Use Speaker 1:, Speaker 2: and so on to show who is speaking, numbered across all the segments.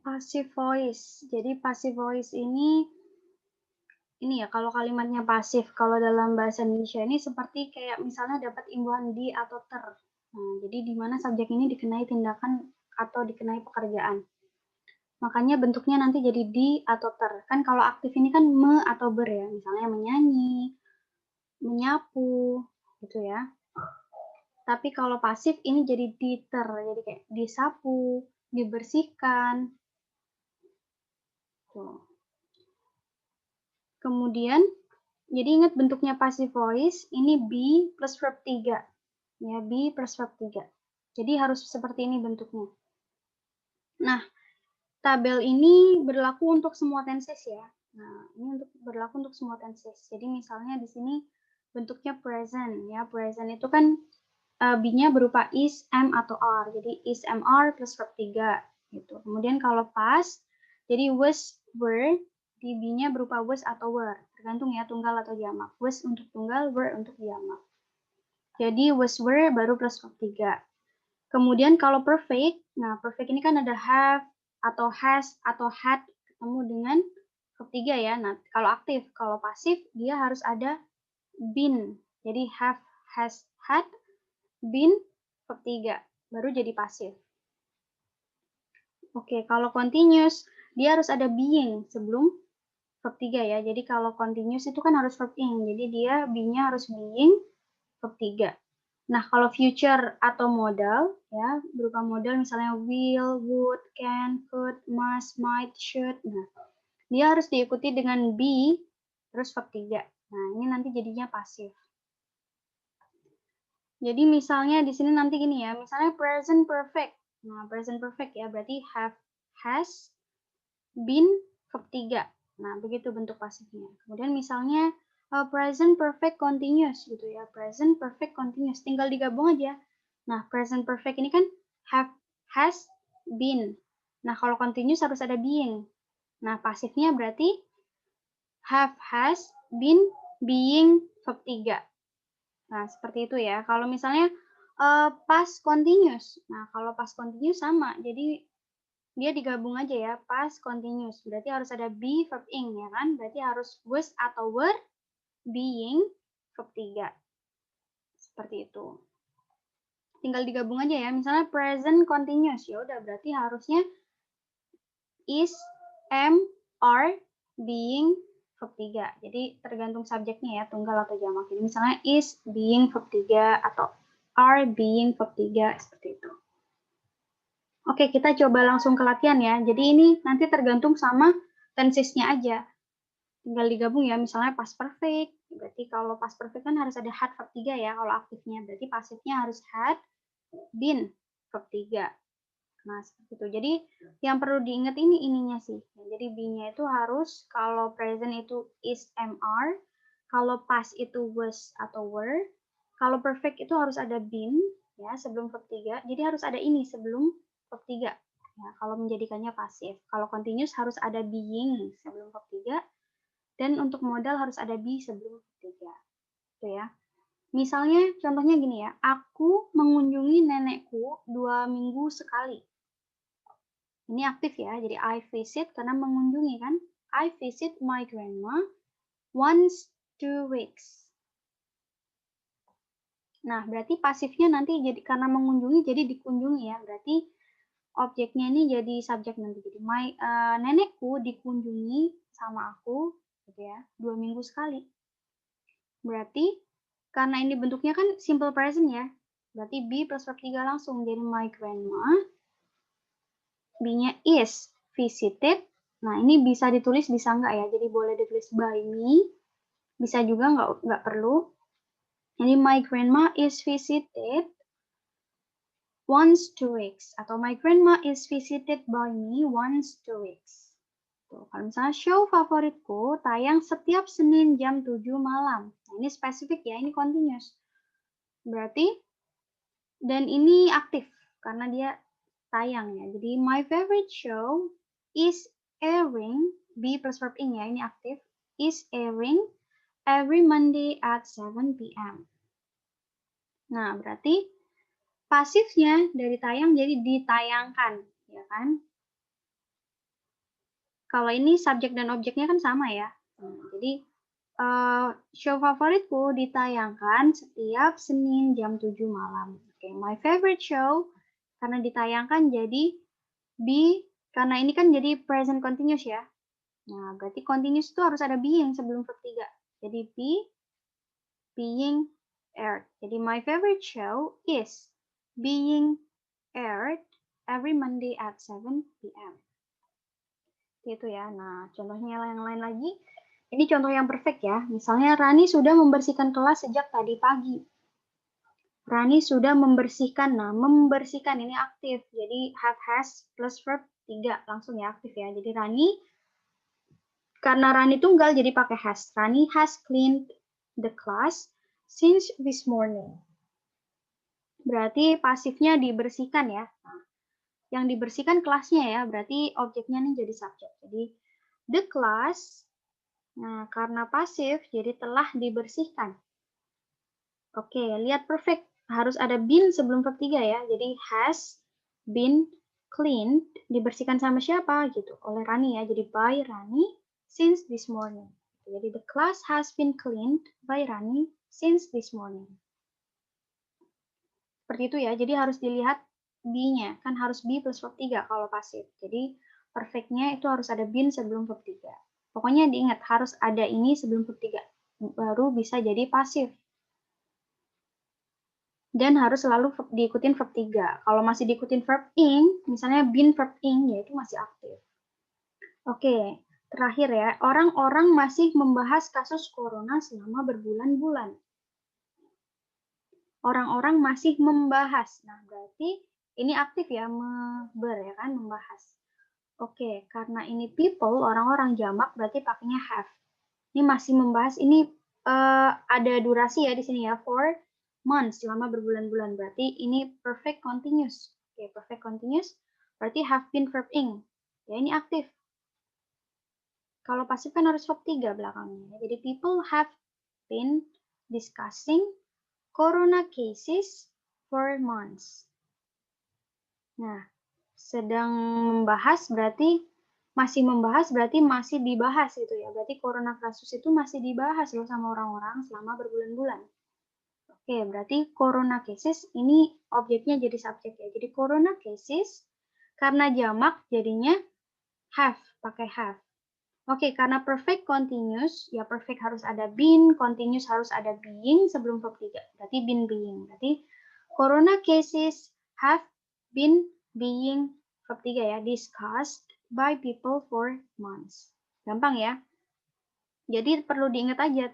Speaker 1: Passive voice. Jadi passive voice ini ya kalau kalimatnya pasif, kalau dalam bahasa Indonesia ini seperti kayak misalnya dapat imbuhan di atau ter. Nah, jadi di mana subjek ini dikenai tindakan atau dikenai pekerjaan. Makanya bentuknya nanti jadi di atau ter. Kan kalau aktif ini kan me atau ber ya, misalnya menyanyi, menyapu, gitu ya. Tapi kalau pasif ini jadi di ter, jadi kayak disapu, dibersihkan. Tuh. Kemudian, jadi ingat bentuknya passive voice, ini be plus verb 3. Ya, be plus verb 3. Jadi harus seperti ini bentuknya. Nah, tabel ini berlaku untuk semua tenses ya. Nah, ini berlaku untuk semua tenses. Jadi misalnya di sini bentuknya present ya. Present itu kan be-nya berupa is, am atau are. Jadi is, am, are plus verb 3 gitu. Kemudian kalau past, jadi was, were, di be-nya berupa was atau were. Tergantung ya tunggal atau jamak. Was untuk tunggal, were untuk jamak. Jadi was, were baru plus verb 3. Kemudian kalau perfect, nah perfect ini kan ada have atau has atau had ketemu dengan verb 3 ya. Nah, kalau aktif, kalau pasif dia harus ada been. Jadi have, has, had, been, verb 3 baru jadi pasif. Oke, kalau continuous dia harus ada being sebelum verb 3 ya. Jadi kalau continuous itu kan harus verb ing. Jadi dia be-nya harus being verb 3. Nah, kalau future atau modal, ya, berupa modal misalnya will, would, can, could, must, might, should. Nah, dia harus diikuti dengan be, terus verb 3. Nah, ini nanti jadinya pasif. Jadi misalnya di sini nanti gini ya, misalnya present perfect. Nah, present perfect ya, berarti have, has, been, verb 3. Nah, begitu bentuk pasifnya. Kemudian misalnya present perfect continuous gitu ya. Present perfect continuous. Tinggal digabung aja. Nah, present perfect ini kan have, has, been. Nah, kalau continuous harus ada being. Nah, pasifnya berarti have, has, been, being, verb 3. Nah, seperti itu ya. Kalau misalnya past continuous. Nah, kalau past continuous sama. Jadi dia digabung aja ya, past continuous. Berarti harus ada be, verb ing, ya kan? Berarti harus was atau were, being, verb 3. Seperti itu. Tinggal digabung aja ya. Misalnya present continuous. Ya udah, berarti harusnya is, am, are, being, verb 3. Jadi tergantung subjeknya ya, tunggal atau jamak. Jadi misalnya is, being, verb 3, atau are, being, verb 3, seperti itu. Oke, kita coba langsung ke latihan ya. Jadi ini nanti tergantung sama tensesnya aja. Tinggal digabung ya, misalnya past perfect. Berarti kalau past perfect kan harus ada had verb 3 ya kalau aktifnya. Berarti pasifnya harus had, been, verb 3. Nah, seperti itu. Jadi yang perlu diingat ini ininya sih. Jadi be-nya itu harus kalau present itu is, am, are. Kalau past itu was atau were. Kalau perfect itu harus ada been ya sebelum verb 3. Jadi harus ada ini sebelum verb 3. Ya, kalau menjadikannya pasif. Kalau continuous harus ada being sebelum verb 3. Dan untuk modal harus ada be sebelum verb 3. Itu ya. Misalnya contohnya gini ya. Aku mengunjungi nenekku 2 minggu sekali. Ini aktif ya, jadi I visit karena mengunjungi kan. I visit my grandma once 2 weeks. Nah, berarti pasifnya nanti jadi karena mengunjungi jadi dikunjungi ya. Berarti objeknya ini jadi subjek nanti. Jadi nenekku dikunjungi sama aku gitu ya, 2 minggu sekali. Berarti karena ini bentuknya kan simple present ya. Berarti be plus verb 3 langsung. Jadi my grandma be-nya is visited. Nah, ini bisa ditulis, bisa enggak ya. Jadi boleh ditulis by me. Bisa juga enggak perlu. Jadi my grandma is visited once 2 weeks. Atau my grandma is visited by me once 2 weeks. Tuh, kalau misalnya show favoritku tayang setiap Senin jam 7 malam. Nah, ini spesifik ya, ini continuous. Berarti, dan ini aktif karena dia tayang ya. Jadi my favorite show is airing, be plus verb ing ya, ini aktif, is airing every Monday at 7 p.m. Nah, berarti pasifnya dari tayang jadi ditayangkan, ya kan? Kalau ini subjek dan objeknya kan sama ya. Jadi show favoritku ditayangkan setiap Senin jam 7 malam. Oke, my favorite show karena ditayangkan jadi be, karena ini kan jadi present continuous ya. Nah, berarti continuous itu harus ada being sebelum verb 3. Jadi be, being, aired. Jadi my favorite show is being aired every Monday at 7 p.m. Itu ya. Nah, contohnya yang lain lagi. Ini contoh yang perfect ya. Misalnya Rani sudah membersihkan kelas sejak tadi pagi. Rani sudah membersihkan. Nah, membersihkan ini aktif. Jadi have has plus verb 3 langsung ya aktif ya. Jadi Rani, karena Rani tunggal jadi pakai has. Rani has cleaned the class since this morning. Berarti pasifnya dibersihkan ya. Nah, yang dibersihkan kelasnya ya. Berarti objeknya nih jadi subjek. Jadi the class. Nah, karena pasif, jadi telah dibersihkan. Oke, lihat perfect. Harus ada been sebelum verb 3 ya. Jadi has been cleaned, dibersihkan sama siapa gitu. Oleh Rani ya. Jadi by Rani since this morning. Jadi the class has been cleaned by Rani since this morning. Seperti itu ya. Jadi harus dilihat be-nya. Kan harus be plus verb 3 kalau pasif. Jadi perfect-nya itu harus ada been sebelum verb 3. Pokoknya diingat, harus ada ini sebelum verb 3. Baru bisa jadi pasif. Dan harus selalu diikutin verb 3. Kalau masih diikutin verb ing, misalnya been verb ing, ya itu masih aktif. Oke, terakhir ya. Orang-orang masih membahas kasus corona selama berbulan-bulan. Orang-orang masih membahas. Nah, berarti ini aktif ya, ya kan, membahas. Oke, karena ini people, orang-orang jamak, berarti pakainya have. Ini masih membahas, ini ada durasi ya di sini ya, for months, selama berbulan-bulan. Berarti ini perfect continuous. Oke, perfect continuous, berarti have been verb ing. Ya, ini aktif. Kalau pasif kan harus verb 3 belakangnya. Jadi people have been discussing corona cases for months. Nah, sedang membahas berarti masih membahas berarti masih dibahas gitu ya. Berarti corona kasus itu masih dibahas loh sama orang-orang selama berbulan-bulan. Oke, berarti corona cases ini objeknya jadi subjek ya. Jadi corona cases karena jamak jadinya have, pakai have. Oke, karena perfect continuous, ya perfect harus ada been, continuous harus ada being sebelum verb 3. Berarti been being. Berarti corona cases have been being verb 3 ya, discussed by people for months. Gampang ya. Jadi perlu diingat aja,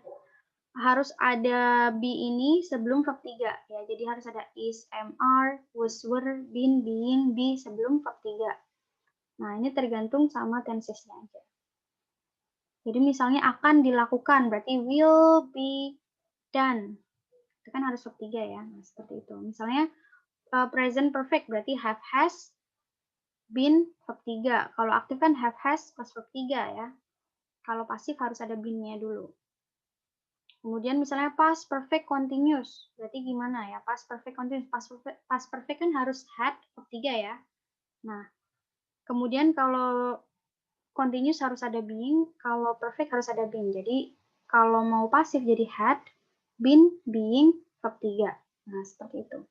Speaker 1: harus ada be ini sebelum verb 3 ya. Jadi harus ada is, am, are, was, were, been, being, be sebelum verb 3. Nah, ini tergantung sama tensesnya aja. Jadi misalnya akan dilakukan, berarti will be done. Itu kan harus verb 3 ya. Nah, seperti itu. Misalnya present perfect, berarti have has been verb 3. Kalau aktif kan have has plus verb 3 ya. Kalau pasif harus ada been-nya dulu. Kemudian misalnya past perfect continuous. Berarti gimana ya? Past perfect continuous. Past perfect kan harus had verb 3 ya. Nah, kemudian kalau continuous harus ada being, kalau perfect harus ada been. Jadi kalau mau pasif jadi had, been, being, verb 3. Nah, seperti itu.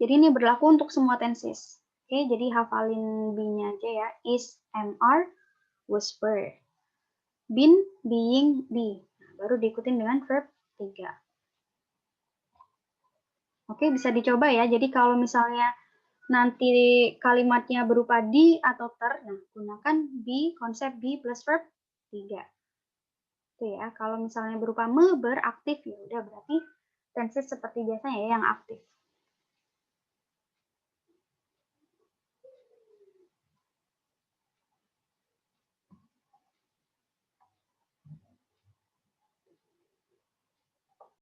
Speaker 1: Jadi ini berlaku untuk semua tenses. Oke, jadi hafalin be-nya aja ya. Is, am, are, was, were. Been, being, be. Nah, baru diikutin dengan verb 3. Oke, bisa dicoba ya. Jadi kalau misalnya nanti kalimatnya berupa di atau ter, nah gunakan be, konsep be plus verb 3. Itu ya. Kalau misalnya berupa me beraktif, ya udah berarti tenses seperti biasanya ya yang aktif.